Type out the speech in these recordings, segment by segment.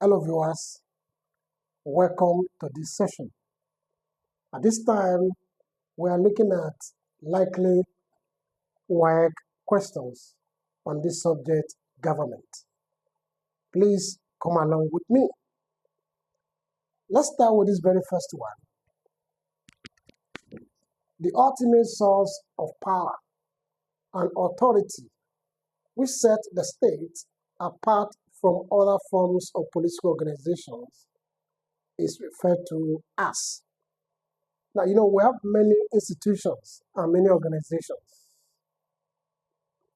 Hello viewers, welcome to this session. At this time, we are looking at likely WAEC questions on this subject, government. Please come along with me. Let's start with this very first one. The ultimate source of power and authority which set the state apart from other forms of political organizations is referred to as. Now, we have many institutions and many organizations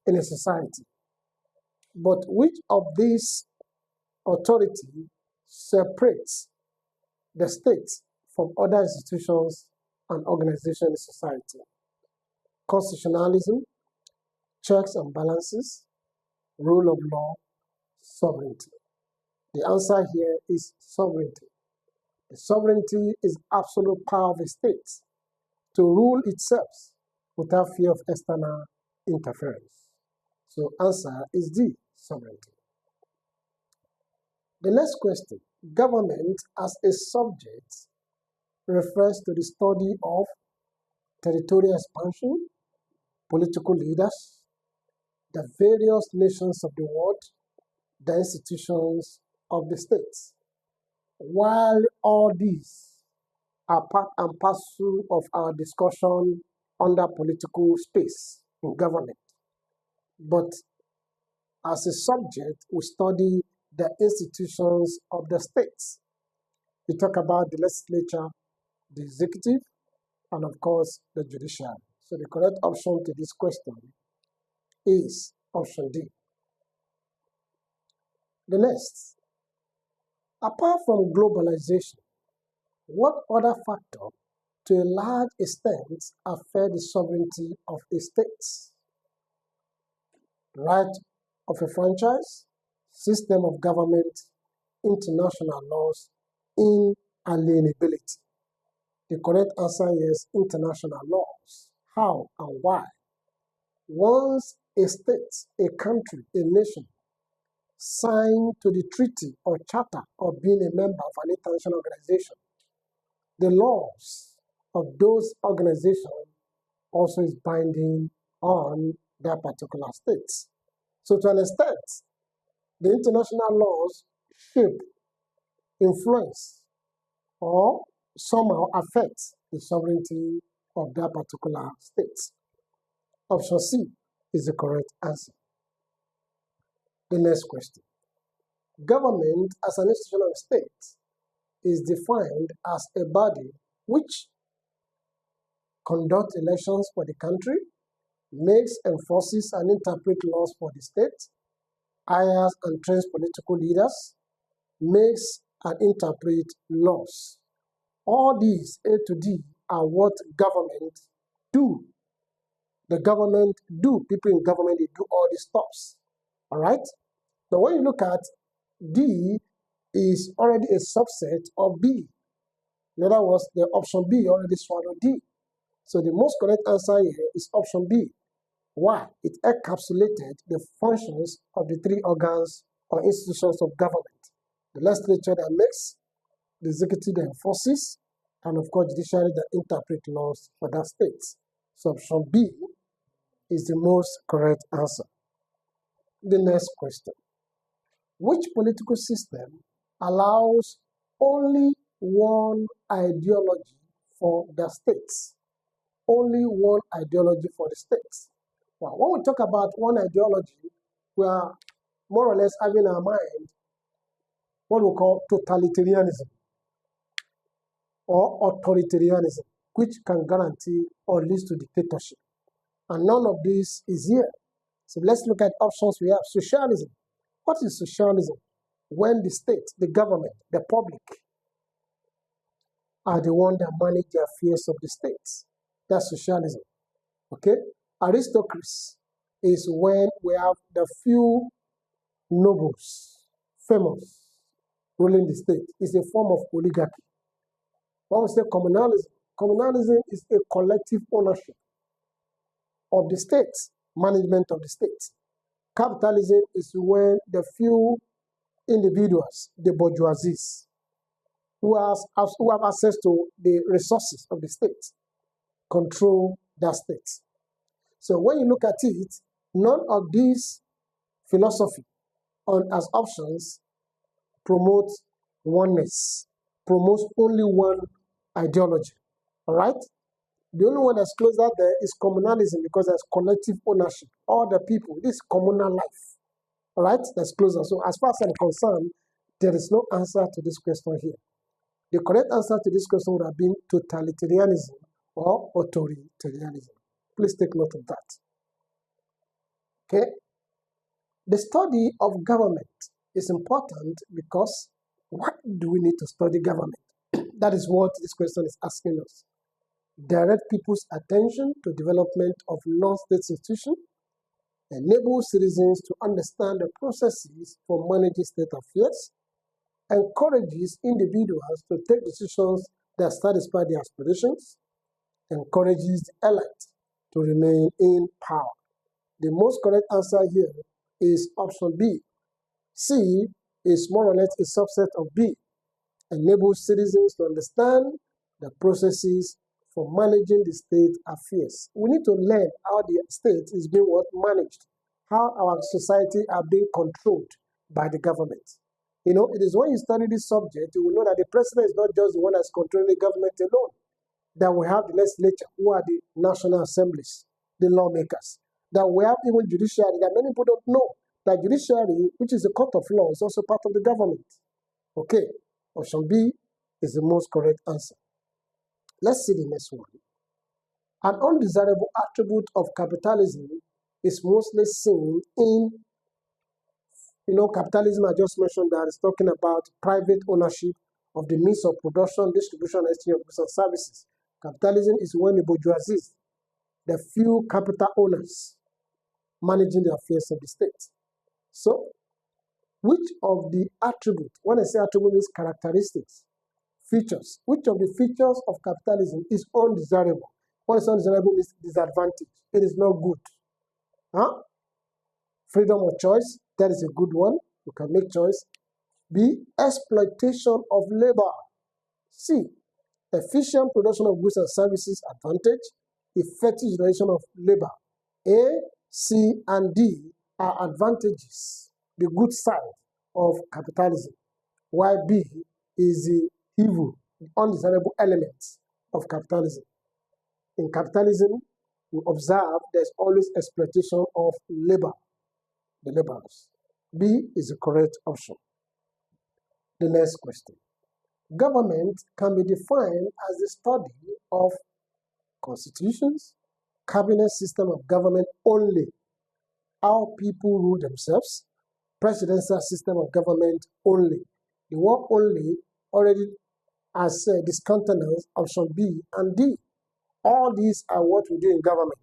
in a society. But which of these authority separates the state from other institutions and organizations in society? Constitutionalism, checks and balances, rule of law, sovereignty. The answer here is sovereignty. The sovereignty is absolute power of a state to rule itself without fear of external interference. So answer is D, sovereignty. The next question, government as a subject refers to the study of territorial expansion, political leaders, the various nations of the world, the institutions of the states. While all these are part and parcel of our discussion under political space in government, but as a subject, we study the institutions of the states. We talk about the legislature, the executive, and of course, the judiciary. So the correct option to this question is option D. The next, apart from globalization, what other factor to a large extent affect the sovereignty of a state? Right of a franchise, system of government, international laws, inalienability. The correct answer is international laws. How and why? Once a state, a country, a nation sign to the treaty or charter of being a member of an international organization, the laws of those organizations also is binding on that particular states. So to an extent, the international laws shape, influence, or somehow affect the sovereignty of that particular state. Option C is the correct answer. The next question. Government as an institution of state is defined as a body which conducts elections for the country, makes, enforces, and interprets laws for the state, hires and trains political leaders, makes and interprets laws. All these, A to D, are what government do. The government do. People in government, they do all these stuffs. All right? But when you look at D, is already a subset of B. In other words, the option B already swallowed D. So the most correct answer here is option B. Why? It encapsulated the functions of the three organs or institutions of government. The legislature that makes, the executive that enforces, and of course, judiciary that interprets laws for that state. So option B is the most correct answer. The next question. Which political system allows only one ideology for the states? Only one ideology for the states. Well, when we talk about one ideology, we are more or less having in our mind what we call totalitarianism or authoritarianism, which can guarantee or lead to dictatorship. And none of this is here. So let's look at options we have. Socialism. What is socialism? When the state, the government, the public are the ones that manage the affairs of the states. That's socialism. Okay? Aristocracy is when we have the few nobles, famous, ruling the state. It's a form of oligarchy. When we say communalism, communalism is a collective ownership of the state, management of the state. Capitalism is when the few individuals, the bourgeoisie, who have access to the resources of the state, control that state. So when you look at it, none of these philosophy as options promote oneness, promotes only one ideology. All right? The only one that's closer there is communalism, because there's collective ownership. All the people, this communal life. All right? That's closer. So as far as I'm concerned, there is no answer to this question here. The correct answer to this question would have been totalitarianism or authoritarianism. Please take note of that. Okay? The study of government is important because what do we need to study government? That is what this question is asking us. Direct people's attention to development of non-state institutions, enable citizens to understand the processes for managing state affairs, encourages individuals to take decisions that satisfy their aspirations, encourages the elite to remain in power. The most correct answer here is option B. C is more or less a subset of B. Enables citizens to understand the processes for managing the state affairs. We need to learn how the state is being managed, how our society are being controlled by the government. You know, it is when you study this subject, you will know that the president is not just the one that's controlling the government alone. That we have the legislature, who are the national assemblies, the lawmakers. That we have even judiciary, that many people don't know. That judiciary, which is a court of law, is also part of the government. Okay, option B is the most correct answer. Let's see the next one. An undesirable attribute of capitalism is mostly seen in, capitalism I just mentioned that is talking about private ownership of the means of production, distribution, and exchange of goods and services. Capitalism is when the bourgeoisie, the few capital owners, managing the affairs of the state. So, which of the attributes, when I say attribute means characteristics, features, which of the features of capitalism is undesirable? What is undesirable is disadvantage. It is not good. Huh? Freedom of choice, that is a good one. You can make choice. B, exploitation of labor. C, efficient production of goods and services, advantage. Effective utilization of labor. A, C, and D are advantages, the good side of capitalism, while B is the evil, the undesirable elements of capitalism. In capitalism, we observe there's always exploitation of labor, the laborers. B is the correct option. The next question. Government can be defined as the study of constitutions, cabinet system of government only, how people rule themselves, presidential system of government only. The word only already has discountenance option B and D. All these are what we do in government.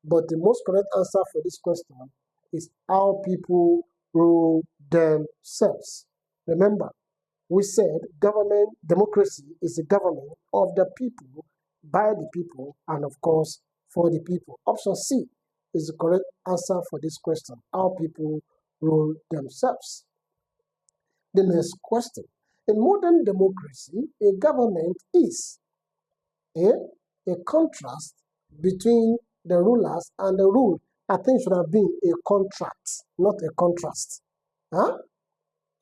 But the most correct answer for this question is how people rule themselves. Remember, we said government, democracy is a government of the people, by the people, and of course, for the people. Option C is the correct answer for this question, how people rule themselves. The next question. In modern democracy, a government is a contrast between the rulers and the ruled. I think it should have been a contract, not a contrast. Huh?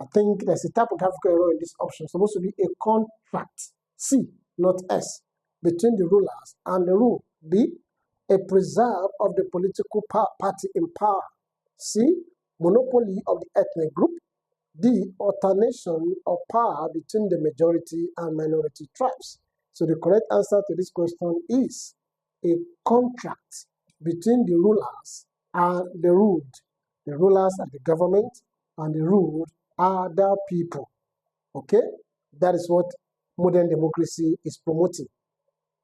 I think there's a typographical error in this option. It's supposed to be a contract, C, not S, between the rulers and the ruled. B, a preserve of the political party in power. C, monopoly of the ethnic group. D, alternation of power between the majority and minority tribes. So the correct answer to this question is a contract between the rulers and the ruled. The rulers are the government and the ruled are the people. Okay? That is what modern democracy is promoting.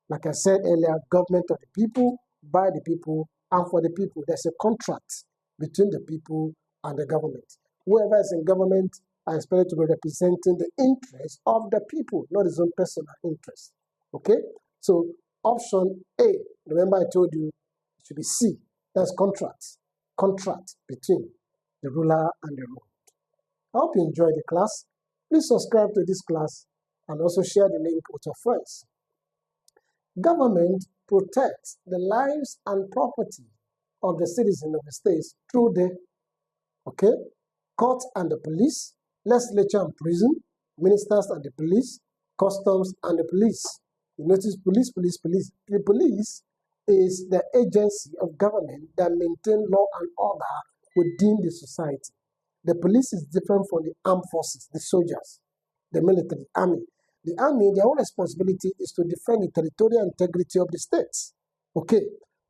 Like I said earlier, government of the people, by the people, and for the people. There's a contract between the people and the government. Whoever is in government are expected to be representing the interests of the people, not his own personal interest. Okay? So option A, remember I told you it should be C. That's contract. Contract between the ruler and the ruled. I hope you enjoyed the class. Please subscribe to this class and also share the link with your friends. Government protects the lives and property of the citizens of the states through the court and the police, legislature and prison, ministers and the police, customs and the police. You notice police. The police is the agency of government that maintain law and order within the society. The police is different from the armed forces, the soldiers, the military, army. The army, their own responsibility is to defend the territorial integrity of the states. Okay,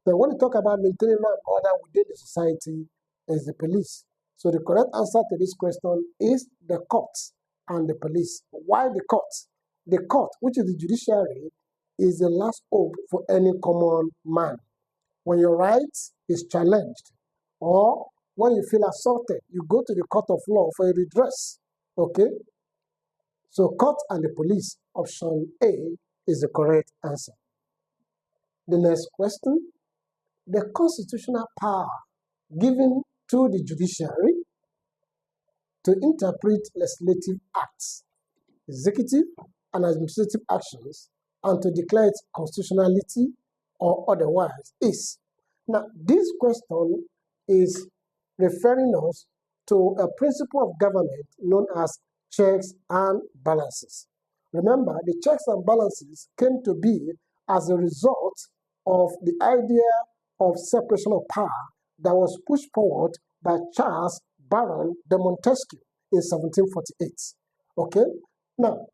so when we talk about maintaining law and order within the society, is the police. So the correct answer to this question is the courts and the police. Why the courts? The court, which is the judiciary, is the last hope for any common man. When your rights is challenged, or when you feel assaulted, you go to the court of law for a redress. Okay? So court and the police, option A, is the correct answer. The next question, the constitutional power given to the judiciary to interpret legislative acts, executive and administrative actions, and to declare its constitutionality or otherwise is. Now, this question is referring us to a principle of government known as checks and balances. Remember, the checks and balances came to be as a result of the idea of separation of power that was pushed forward by Charles Baron de Montesquieu in 1748. Okay? Now,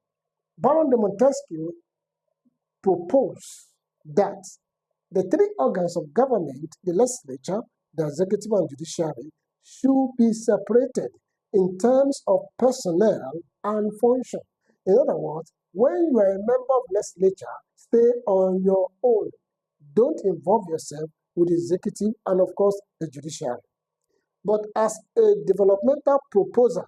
Baron de Montesquieu proposed that the three organs of government, the legislature, the executive and judiciary, should be separated in terms of personnel and function. In other words, when you are a member of legislature, stay on your own. Don't involve yourself with the executive and, of course, the judiciary. But as a developmental proposer,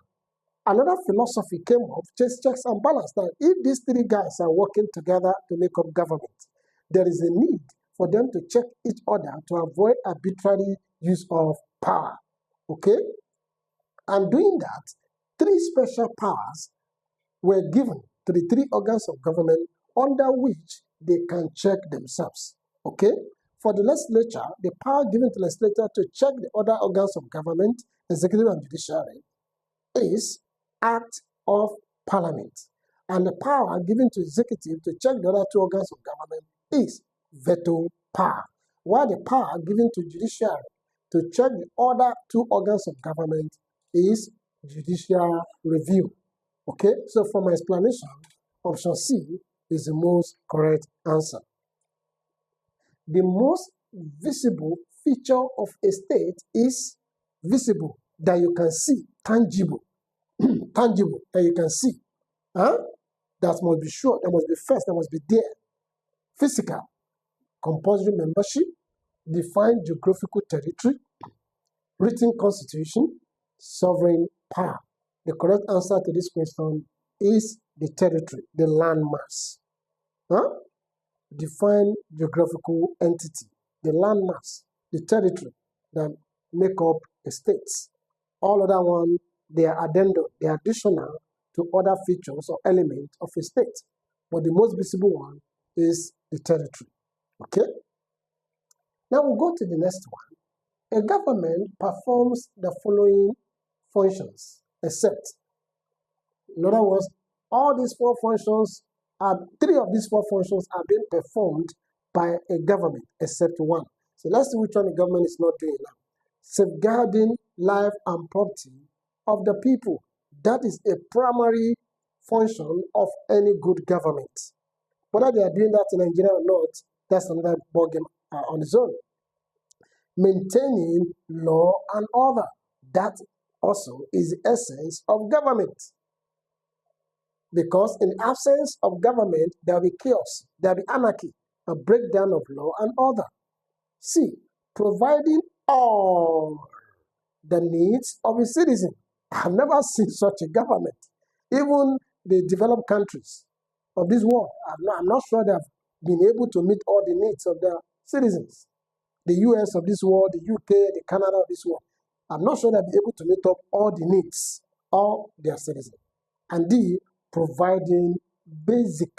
another philosophy came up, checks and balance. Now, if these three guys are working together to make up government, there is a need for them to check each other to avoid arbitrary use of power. Okay? And doing that, three special powers were given to the three organs of government under which they can check themselves. Okay? For the legislature, the power given to the legislature to check the other organs of government, executive and judiciary, is Act of Parliament. And the power given to executive to check the other two organs of government is veto power. While the power given to judiciary to check the other two organs of government is judicial review. Okay, so for my explanation, option C is the most correct answer. The most visible feature of a state is visible, that you can see, tangible, tangible, that you can see. Huh? That must be sure, that must be first, that must be there. Physical, compulsory membership, defined geographical territory, written constitution, sovereign power. The correct answer to this question is the territory, the landmass. Huh? Defined geographical entity, the landmass, the territory that make up a state. All other ones, they are addendum, they are additional to other features or elements of a state. But the most visible one is the territory. Okay? Now we'll go to the next one. A government performs the following functions, except. In other words, all these four functions three of these four functions are being performed by a government, except one. So let's see which one the government is not doing now. Safeguarding life and property of the people. That is a primary function of any good government. Whether they are doing that in Nigeria or not, that's another ballgame on its own. Maintaining law and order. That also is the essence of government. Because in the absence of government, there will be chaos, there will be anarchy, a breakdown of law and order. C, providing all the needs of a citizen. I have never seen such a government. Even the developed countries of this world, I'm not sure they have been able to meet all the needs of their citizens. The US of this world, the UK, the Canada of this world. I'm not sure they'll be able to meet up all the needs all their citizens. And D, providing basic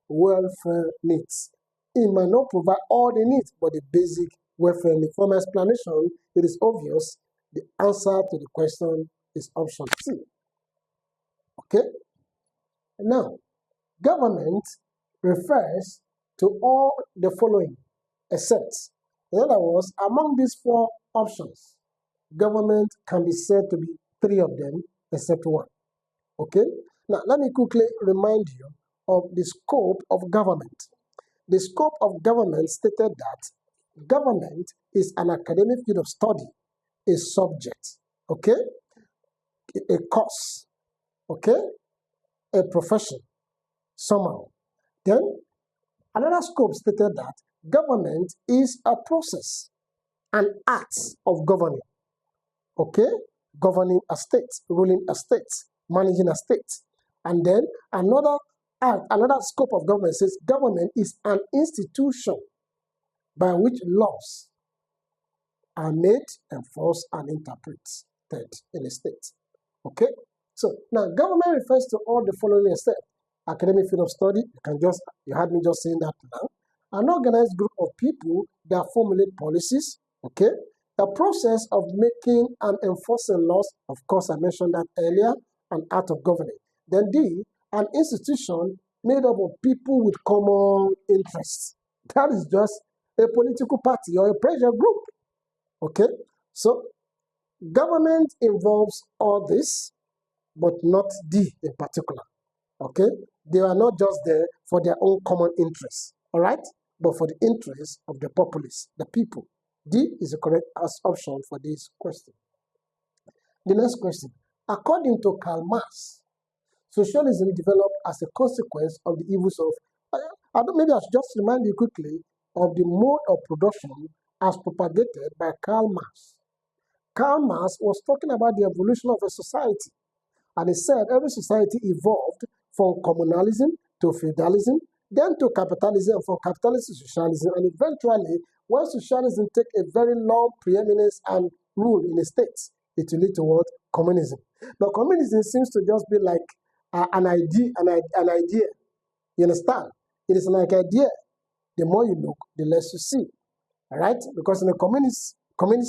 welfare needs. It might not provide all the needs, but the basic welfare needs. From explanation, it is obvious the answer to the question is option C. Okay? Now, government refers to all the following, except, in other words, among these four options, government can be said to be three of them, except one. Okay? Now, let me quickly remind you of the scope of government. The scope of government stated that government is an academic field of study, a subject, okay? A course, okay? A profession, somehow. Then, another scope stated that government is a process, an art of governing, okay? Governing a state, ruling a state, managing a state. And then another scope of government says government is an institution by which laws are made, enforced, and interpreted in a state. Okay? So now government refers to all the following except academic field of study. You had me just saying that now. An organized group of people that formulate policies, okay? The process of making and enforcing laws, of course I mentioned that earlier, an art of governing. Then D, an institution made up of people with common interests. That is just a political party or a pressure group. Okay? So, government involves all this, but not D in particular. Okay? They are not just there for their own common interests, all right? But for the interests of the populace, the people. D is the correct option for this question. The next question. According to Karl Marx, socialism developed as a consequence of the evils of, maybe I should just remind you quickly of the mode of production as propagated by Karl Marx. Karl Marx was talking about the evolution of a society, and he said every society evolved from communalism to feudalism, then to capitalism, from capitalism to socialism, and eventually, when socialism takes a very long preeminence and rule in a state, it will lead toward communism. But communism seems to just be like an idea. You understand? It is like an idea. The more you look, the less you see. All right? Because in a communist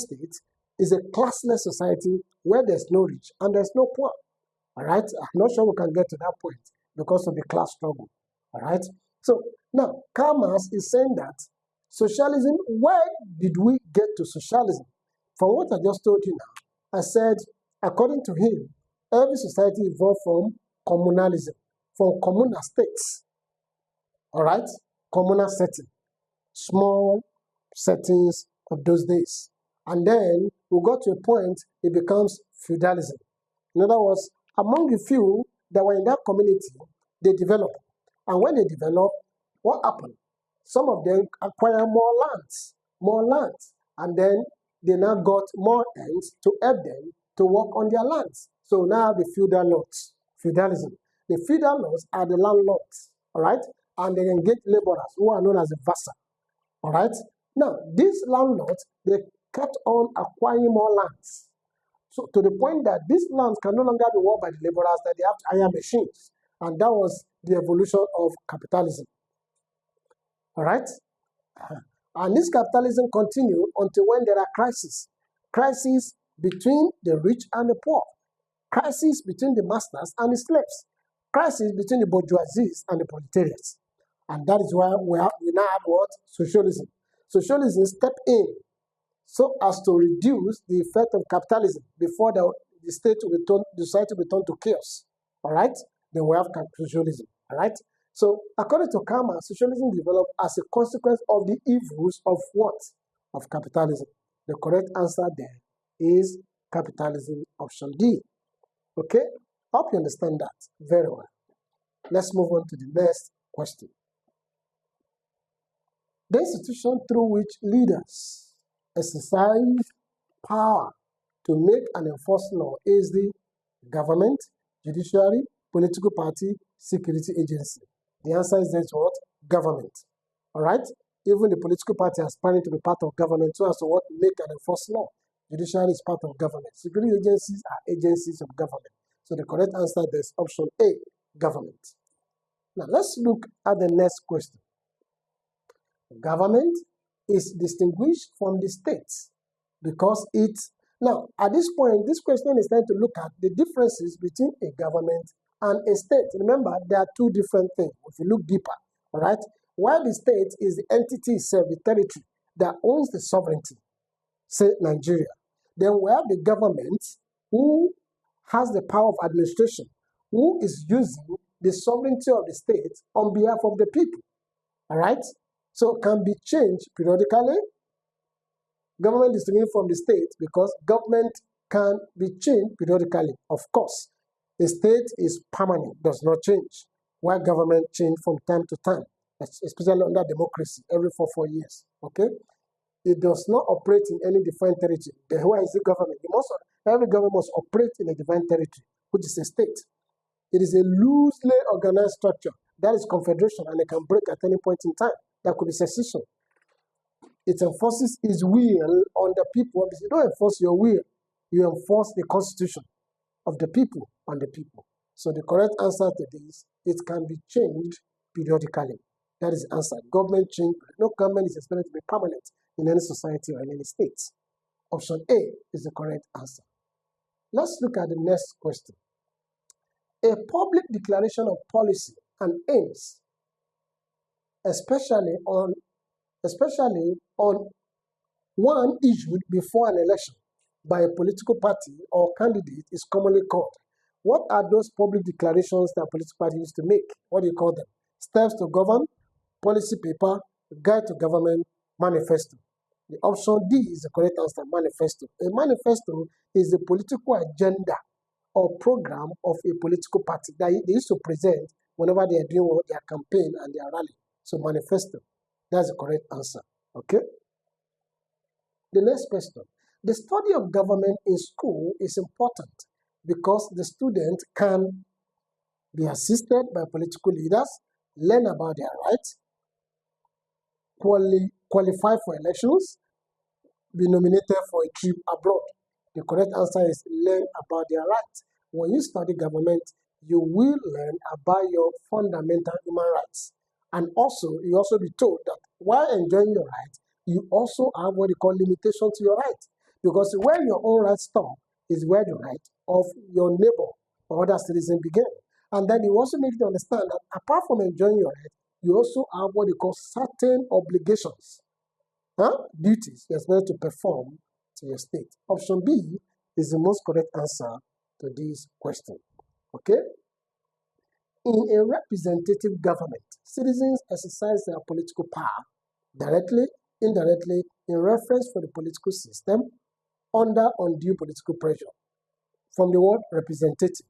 state, is a classless society where there's no rich and there's no poor. All right? I'm not sure we can get to that point because of the class struggle. All right? So now, Karl Marx is saying that socialism, where did we get to socialism? From what I just told you now, I said, according to him, every society evolved from communalism, from communal states. All right? Communal setting, small settings of those days. And then we got to a point, it becomes feudalism. In other words, among the few that were in that community, they developed. And when they developed, what happened? Some of them acquire more lands, and then they now got more hands to help them to work on their lands. So now the feudal lords, feudalism. The feudal lords are the landlords, all right? And they engage laborers who are known as the vassa, all right? Now, these landlords, they kept on acquiring more lands. So to the point that these lands can no longer be worked by the laborers, that they have to hire machines. And that was the evolution of capitalism. All right? And this capitalism continued until when there are crises. Crises between the rich and the poor. Crises between the masters and the slaves. Crisis between the bourgeoisie and the proletariats. And that is why we now have what? Socialism. Socialism stepped in so as to reduce the effect of capitalism before the state will return, the society will return to chaos. All right? Then we have socialism. All right? So, according to Karl Marx, socialism developed as a consequence of the evils of what? Of capitalism. The correct answer there is capitalism, option D. Okay? I hope you understand that very well. Let's move on to the next question. The institution through which leaders exercise power to make and enforce law is the government, judiciary, political party, security agency. The answer is that's what? Government. All right? Even the political party aspiring to be part of government so as to what? Make and enforce law. Judiciary is part of government. Security agencies are agencies of government. So the correct answer there is option A, government. Now let's look at the next question. Government is distinguished from the states because it's, now at this point, this question is trying to look at the differences between a government and a state. Remember, there are two different things if you look deeper, all right? While the state is the entity itself, the territory that owns the sovereignty, say Nigeria, then we have the government who has the power of administration, who is using the sovereignty of the state on behalf of the people, all right? So it can be changed periodically. Government is distinguished from the state because government can be changed periodically. Of course, the state is permanent, does not change, while government change from time to time, especially under democracy, every 4 years, okay? It does not operate in any defined territory. Then where is the government? Every government must operate in a defined territory, which is a state. It is a loosely organized structure. That is confederation, and it can break at any point in time. That could be secession. It enforces its will on the people. You don't enforce your will. You enforce the constitution of the people on the people. So the correct answer to this, it can be changed periodically. That is the answer. Government change. No government is expected to be permanent in any society or in any state. Option A is the correct answer. Let's look at the next question. A public declaration of policy and aims, especially on one issued before an election by a political party or candidate, is commonly called. What are those public declarations that political parties used to make? What do you call them? Steps to govern, policy paper, guide to government, manifesto. The option D is the correct answer, manifesto. A manifesto is the political agenda or program of a political party that they used to present whenever they are doing their campaign and their rally. So manifesto, that's the correct answer, okay? The next question. The study of government in school is important because the student can be assisted by political leaders, learn about their rights, qualify for elections, be nominated for a trip abroad. The correct answer is learn about their rights. When you study government, you will learn about your fundamental human rights. And also, you also be told that while enjoying your rights, you also have what you call limitation to your rights. Because where your own rights stop is where the right of your neighbor or other citizen begin. And then you also make them understand that apart from enjoying your rights, you also have what you call certain obligations, duties you're supposed to perform to your state. Option B is the most correct answer to this question, okay? In a representative government, citizens exercise their political power directly, indirectly, in reference for the political system under undue political pressure. From the word representative,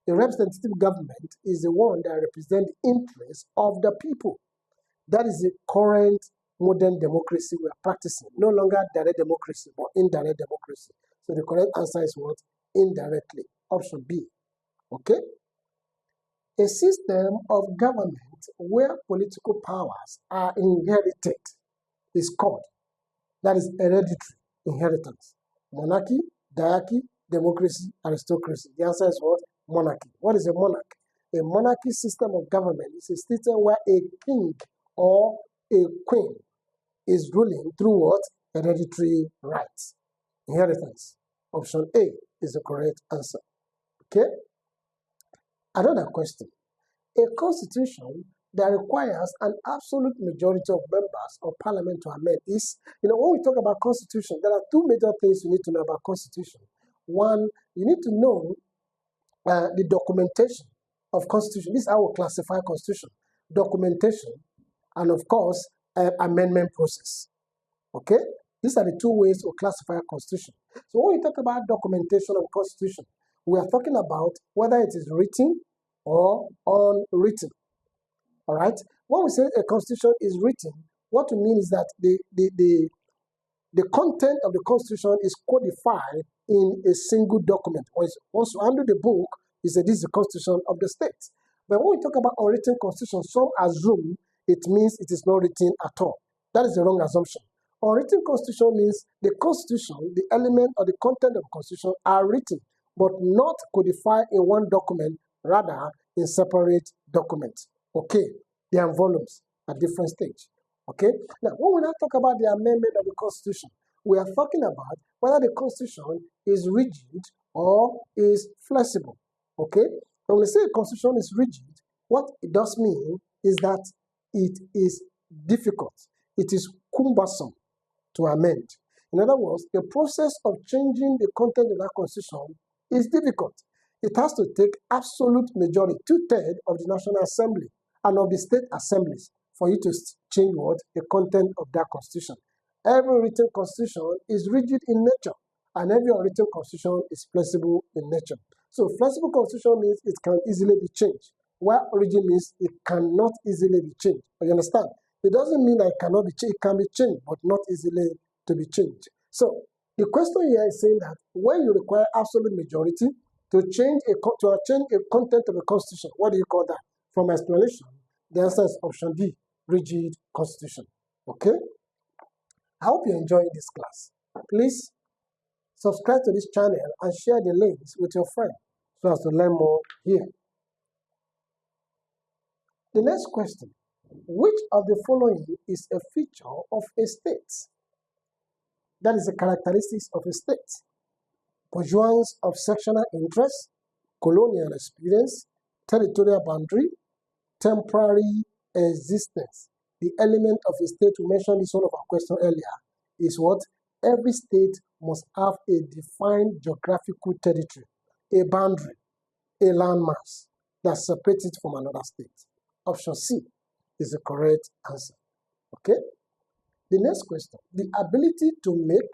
a representative government is the one that represents the interests of the people. That is the current modern democracy we are practicing. No longer direct democracy, but indirect democracy. So the correct answer is what? Indirectly. Option B. Okay? A system of government where political powers are inherited is called, that is hereditary inheritance. Monarchy, diarchy, democracy, aristocracy. The answer is what? Monarchy. What is a monarch? A monarchy system of government is a system where a king or a queen is ruling through what? Hereditary rights. Inheritance. Option A is the correct answer. Okay? Another question. A constitution that requires an absolute majority of members of parliament to amend is, when we talk about constitution, there are two major things you need to know about constitution. One, you need to know the documentation of constitution. This is how we classify constitution. Documentation and, of course, amendment process. Okay? These are the two ways we classify a constitution. So when we talk about documentation of constitution, we are talking about whether it is written or unwritten. All right? When we say a constitution is written, what we mean is that the content of the constitution is codified in a single document. Once you undo the book, you say this is the constitution of the state. But when we talk about unwritten constitution, some assume it means it is not written at all. That is the wrong assumption. Unwritten constitution means the constitution, the element or the content of the constitution are written, but not codified in one document, rather in separate documents. Okay, they are volumes at different stage. Okay, now when we now talk about the amendment of the constitution, we are talking about whether the constitution is rigid or is flexible. Okay, when we say a constitution is rigid, what it does mean is that it is difficult, it is cumbersome to amend. In other words, the process of changing the content of that constitution is difficult. It has to take absolute majority, 2/3 of the National Assembly and of the state assemblies for you to change what? The content of that constitution. Every written constitution is rigid in nature, and every unwritten constitution is flexible in nature. So flexible constitution means it can easily be changed, while rigid means it cannot easily be changed. You understand? It doesn't mean that it cannot be changed. It can be changed, but not easily to be changed. So the question here is saying that when you require absolute majority to change a content of a constitution, what do you call that? From explanation, the answer is option D, rigid constitution. Okay? I hope you're enjoying this class. Please subscribe to this channel and share the links with your friends so as to learn more here. The next question, which of the following is a feature of a state? That is the characteristics of a state. Pursuance of sectional interest, colonial experience, territorial boundary, temporary existence. The element of a state, we mentioned this one of our question earlier, is what? Every state must have a defined geographical territory, a boundary, a landmass that separates it from another state. Option C is the correct answer. Okay? The next question, the ability to make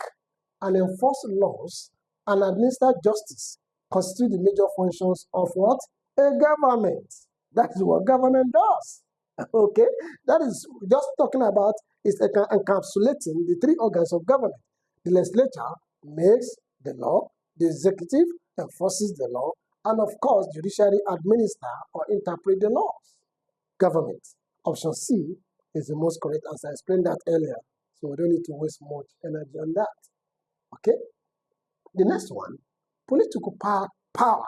and enforce laws and administer justice constitute the major functions of what? A government. That is what government does. Okay? That is just talking about is encapsulating the three organs of government. The legislature makes the law, the executive enforces the law, and of course, judiciary administer or interpret the laws. Government. Option C is the most correct answer. I explained that earlier, so we don't need to waste much energy on that. Okay? The next one, political power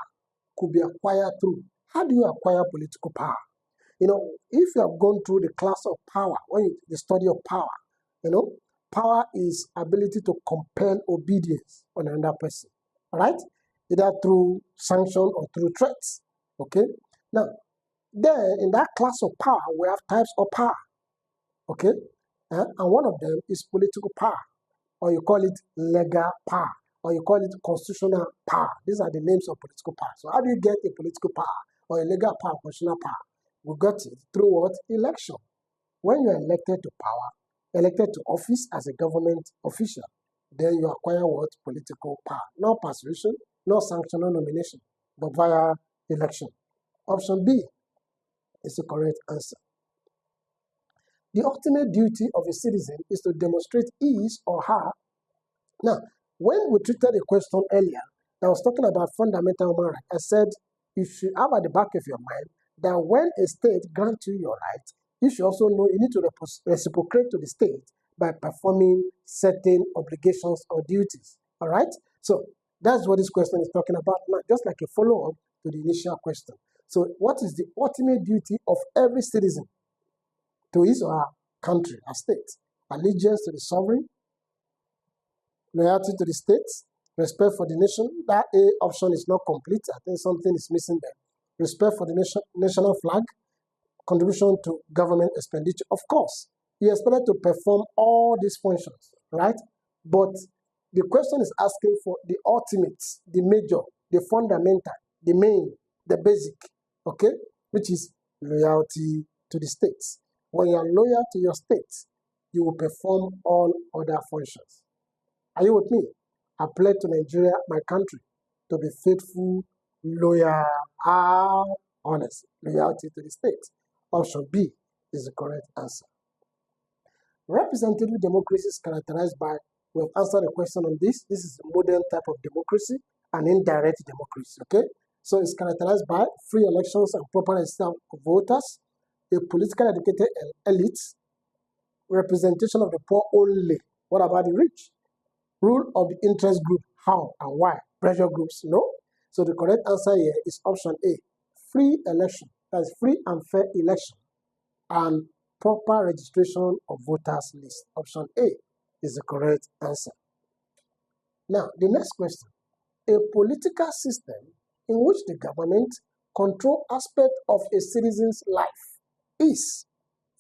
could be acquired through. How do you acquire political power? You know, if you have gone through the class of power, the study of power, you know, power is ability to compel obedience on another person, all right? Either through sanction or through threats, okay? Now, then in that class of power, we have types of power, okay? And one of them is political power, or you call it legal power, or you call it constitutional power. These are the names of political power. So how do you get a political power or a legal power, constitutional power? We got it through what? Election. When you are elected to power, elected to office as a government official, then you acquire what? Political power. No persuasion, no sanction, no nomination, but via election. Option B is the correct answer. The ultimate duty of a citizen is to demonstrate his or her. Now, when we treated a question earlier that was talking about fundamental human rights, I said you should have at the back of your mind that when a state grants you your rights, you should also know you need to reciprocate to the state by performing certain obligations or duties. All right? So that's what this question is talking about now, just like a follow-up to the initial question. So what is the ultimate duty of every citizen to his or her country, a state? Allegiance to the sovereign, loyalty to the state, respect for the nation. That A option is not complete. I think something is missing there. Respect for the national flag, contribution to government expenditure. Of course, you expect to perform all these functions, right? But the question is asking for the ultimate, the major, the fundamental, the main, the basic, okay? Which is loyalty to the states. When you are loyal to your state, you will perform all other functions. Are you with me? I pledge to Nigeria, my country, to be faithful, loyal, honest, loyalty to the state. Option B is the correct answer. Representative democracy is characterized by, we've answered the question on this. This is a modern type of democracy, an indirect democracy, okay? So it's characterized by free elections and proper election of voters, a politically educated elite, representation of the poor only, What about the rich? Rule of the interest group, how and why? Pressure groups, no. So the correct answer here is option A, free election. That's free and fair election and proper registration of voters list. Option A is the correct answer. Now, the next question. A political system in which the government control aspect of a citizen's life is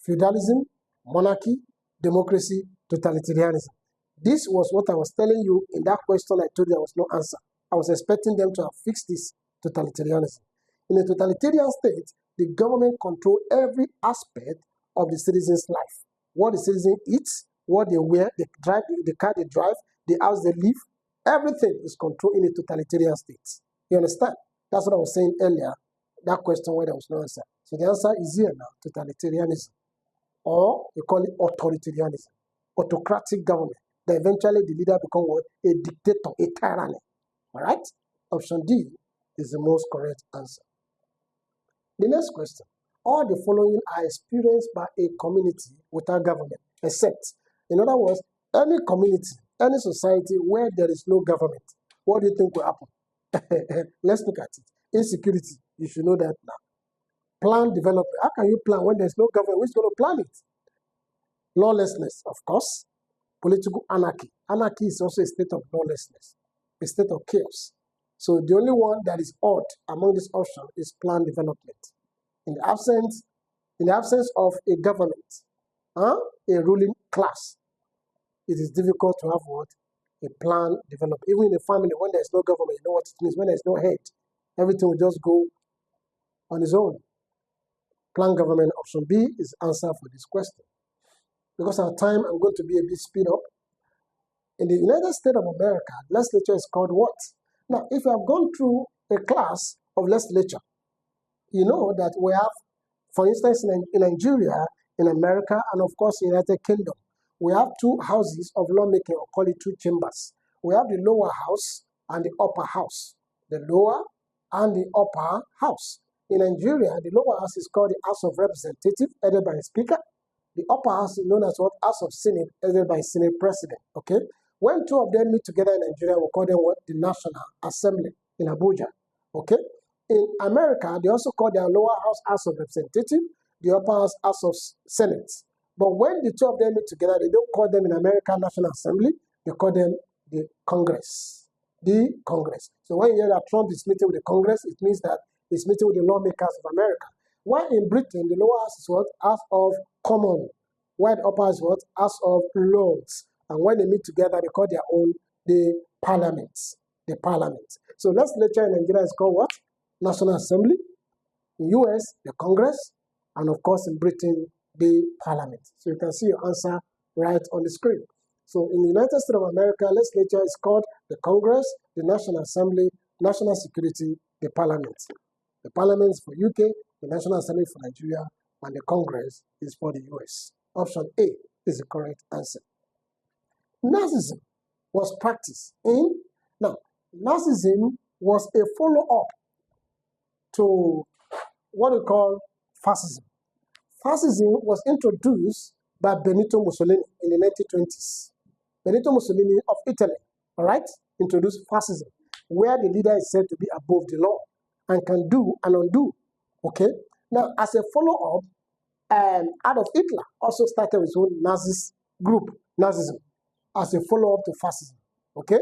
feudalism, monarchy, democracy, totalitarianism. This was what I was telling you in that question. I told you there was no answer. I was expecting them to have fixed this totalitarianism. In a totalitarian state, the government control every aspect of the citizen's life. What the citizen eats, what they wear, they drive, the car they drive, the house they live, everything is controlled in a totalitarian state. You understand? That's what I was saying earlier, that question where there was no answer. So the answer is here now, totalitarianism. Or you call it authoritarianism, autocratic government. Then eventually the leader becomes what? A dictator, a tyranny. All right? Option D is the most correct answer. The next question. All the following are experienced by a community without government, except, in other words, any community, any society where there is no government. What do you think will happen? Let's look at it. Insecurity, you should know that now. Plan development. How can you plan when there's no government? Who's going to plan it? Lawlessness, of course. Political anarchy. Anarchy is also a state of lawlessness, a state of chaos. So the only one that is odd among these options is plan development. In the absence of a government, a ruling class, it is difficult to have what? A plan developed. Even in a family, when there's no government, you know what it means. When there's no head, everything will just go on its own. Plan government, option B, is the answer for this question. Because of time, I'm going to be a bit speed up. In the United States of America, legislature is called what? Now, if you have gone through a class of legislature, you know that we have, for instance, in Nigeria, in America, and of course, in the United Kingdom, we have two houses of lawmaking, or call it two chambers. We have the lower house and the upper house. The lower and the upper house. In Nigeria, the lower house is called the House of Representatives, headed by a speaker. The upper house is known as what? House of Senate, headed by a Senate president. Okay? When two of them meet together in Nigeria, we call them what? The National Assembly in Abuja. Okay? In America, they also call their lower house of Representatives, the upper house of Senate. But when the two of them meet together, they don't call them in America National Assembly, they call them the Congress. The Congress. So when you hear that Trump is meeting with the Congress, it means that he's meeting with the lawmakers of America. While in Britain, the lower house is what? House of Commons. While the upper house is what? House of Lords. And when they meet together, they call their own the Parliament. The Parliament. So legislature in Nigeria is called what? National Assembly. In US, the Congress. And of course, in Britain, the Parliament. So you can see your answer right on the screen. So in the United States of America, legislature is called the Congress, the National Assembly, National Security, the Parliament. The Parliament is for UK, the National Assembly for Nigeria, and the Congress is for the US. Option A is the correct answer. Nazism was practiced in, now, Nazism was a follow-up to what we call fascism. Fascism was introduced by Benito Mussolini in the 1920s. Benito Mussolini of Italy, all right, introduced fascism, where the leader is said to be above the law and can do and undo, okay? Now, as a follow-up, Adolf Hitler also started his own Nazis group, Nazism, as a follow-up to fascism, okay?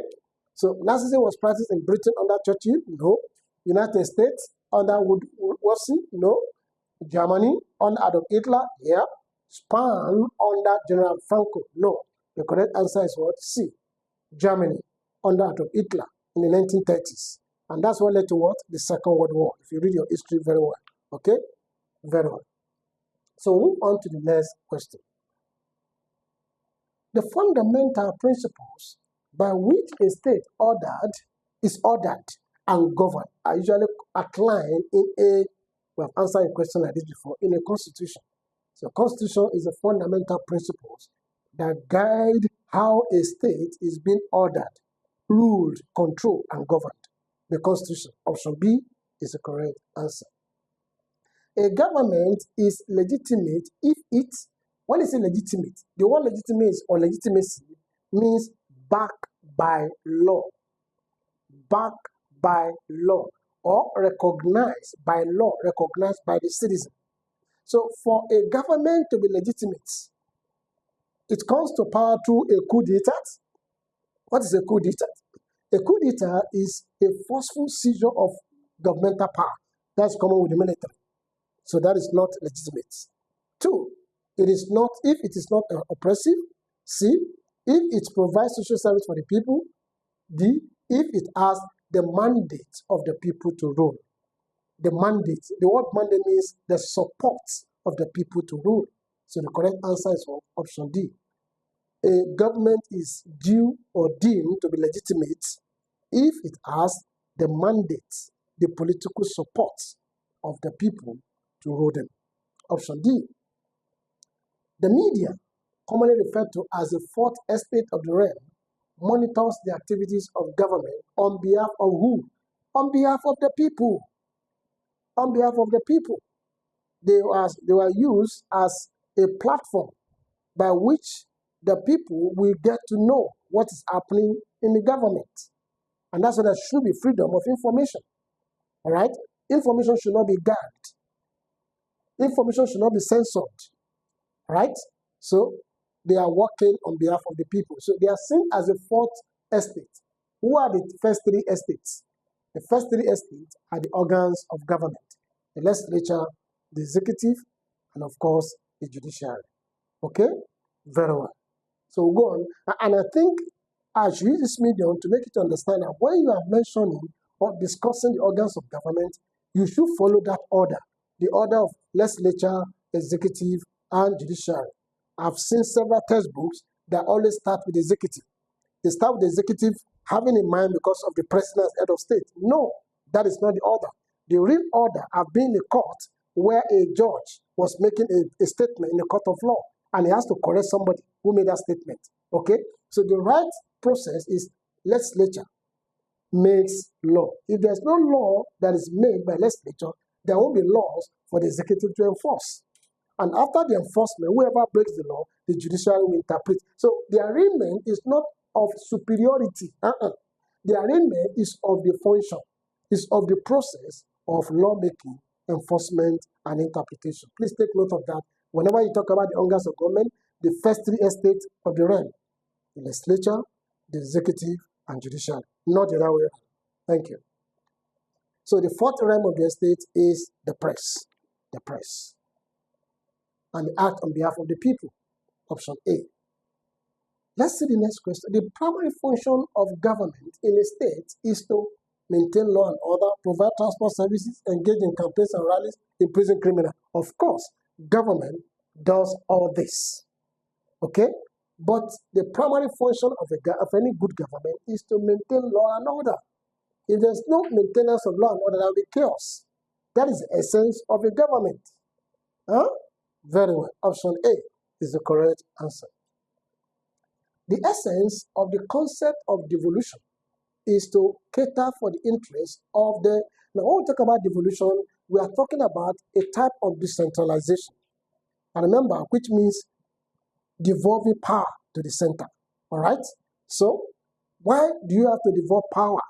So Nazism was practiced in Britain under Churchill, no. United States under Wilson, no. Germany under Adolf Hitler, yeah. Spain under General Franco, no. The correct answer is what? C. Germany under Adolf Hitler in the 1930s. And that's what led to what? The Second World War, if you read your history very well, okay? Very well. So move on to the next question. The fundamental principles by which a state is ordered and governed are usually outlined in a, we have answered a question like this before, in a constitution. So constitution is the fundamental principles that guide how a state is being ordered, ruled, controlled, and governed. The constitution, option B, is the correct answer. A government is legitimate if it, when it's legitimate, the word legitimate or legitimacy means backed by law. Backed by law, or recognized by law, recognized by the citizen. So for a government to be legitimate, it comes to power through a coup d'etat. What is a coup d'etat? A coup d'etat is a forceful seizure of governmental power. That's common with the military. So that is not legitimate. Two, it is not, if it is not oppressive. C, if it provides social service for the people. D, if it has the mandate of the people to rule. The mandate, the word mandate means the support of the people to rule. So the correct answer is option D. A government is due or deemed to be legitimate if it has the mandate, the political support of the people to rule them. Option D. The media, commonly referred to as the fourth estate of the realm, monitors the activities of government on behalf of who? On behalf of the people. On behalf of the people. They were used as a platform by which the people will get to know what is happening in the government. And that's why there should be freedom of information. All right? Information should not be gagged. Information should not be censored. Right? So they are working on behalf of the people. So they are seen as a fourth estate. Who are the first three estates? The first three estates are the organs of government: the legislature, the executive, and of course, the judiciary. Okay? Very well. So we'll go on. And I think I should use this medium to make it understand that when you are mentioning or discussing the organs of government, you should follow that order. The order of legislature, executive, and judiciary. I've seen several textbooks that always start with the executive. They start with the executive having in mind because of the president as head of state. No, that is not the order. The real order have been in a court where a judge was making a statement in a court of law, and he has to correct somebody who made that statement. Okay? So the right process is legislature makes law. If there's no law that is made by legislature, there won't be laws for the executive to enforce. And after the enforcement, whoever breaks the law, the judiciary will interpret. So the arraignment is not of superiority. The arraignment is of the function, is of the process of lawmaking, enforcement, and interpretation. Please take note of that. Whenever you talk about the organs of government, the first three estates of the realm: the legislature, the executive, and judiciary. Not the other way around. Thank you. So the fourth realm of the estate is the press. The press. And act on behalf of the people. Option A. Let's see the next question. The primary function of government in a state is to maintain law and order, provide transport services, engage in campaigns and rallies, imprison criminals. Of course, government does all this. Okay? But the primary function of any good government is to maintain law and order. If there's no maintenance of law and order, there will be chaos. That is the essence of a government. Huh? Very well. Option A is the correct answer. The essence of the concept of devolution is to cater for the interests of the... Now, when we talk about devolution, we are talking about a type of decentralization. And remember, which means devolving power to the center. All right? So, why do you have to devolve power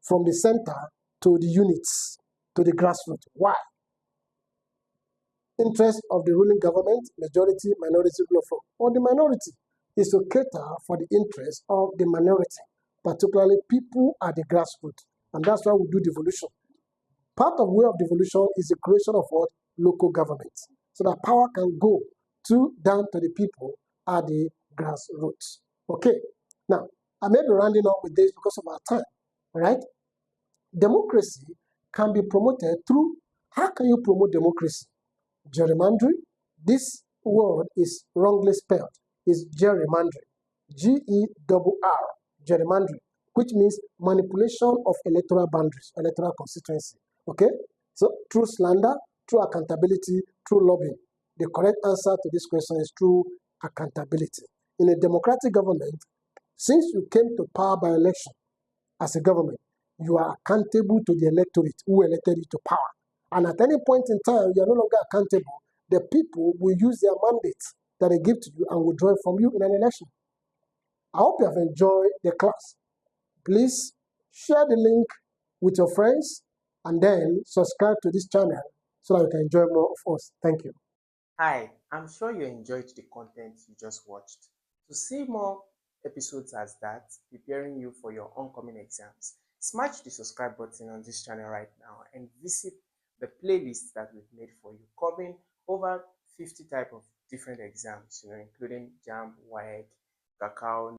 from the center to the units, to the grassroots? Why? Interest of the ruling government, majority, minority, rule of law, or the minority, is to cater for the interests of the minority, particularly people at the grassroots. And that's why we do devolution. Part of way of devolution is the creation of what? Local governments. So that power can go down to the people at the grassroots. Okay. Now, I may be rounding up with this because of our time. All right? Democracy can be promoted through... How can you promote democracy? Gerrymandering. This word is wrongly spelled. It's gerrymandering. G-E-R-R, gerrymandering, which means manipulation of electoral boundaries, electoral constituency. Okay? So, through slander, through accountability, through lobbying. The correct answer to this question is through accountability. In a democratic government, since you came to power by election as a government, you are accountable to the electorate who elected you to power. And at any point in time, you are no longer accountable. The people will use their mandates that they give to you and withdraw it from you in an election. I hope you have enjoyed the class. Please share the link with your friends and then subscribe to this channel so that you can enjoy more of us. Thank you. Hi, I'm sure you enjoyed the content you just watched. To see more episodes as that, preparing you for your oncoming exams, smash the subscribe button on this channel right now and visit the playlist that we've made for you, covering over 50 type of different exams, including JAMB, WAEC, Kakao,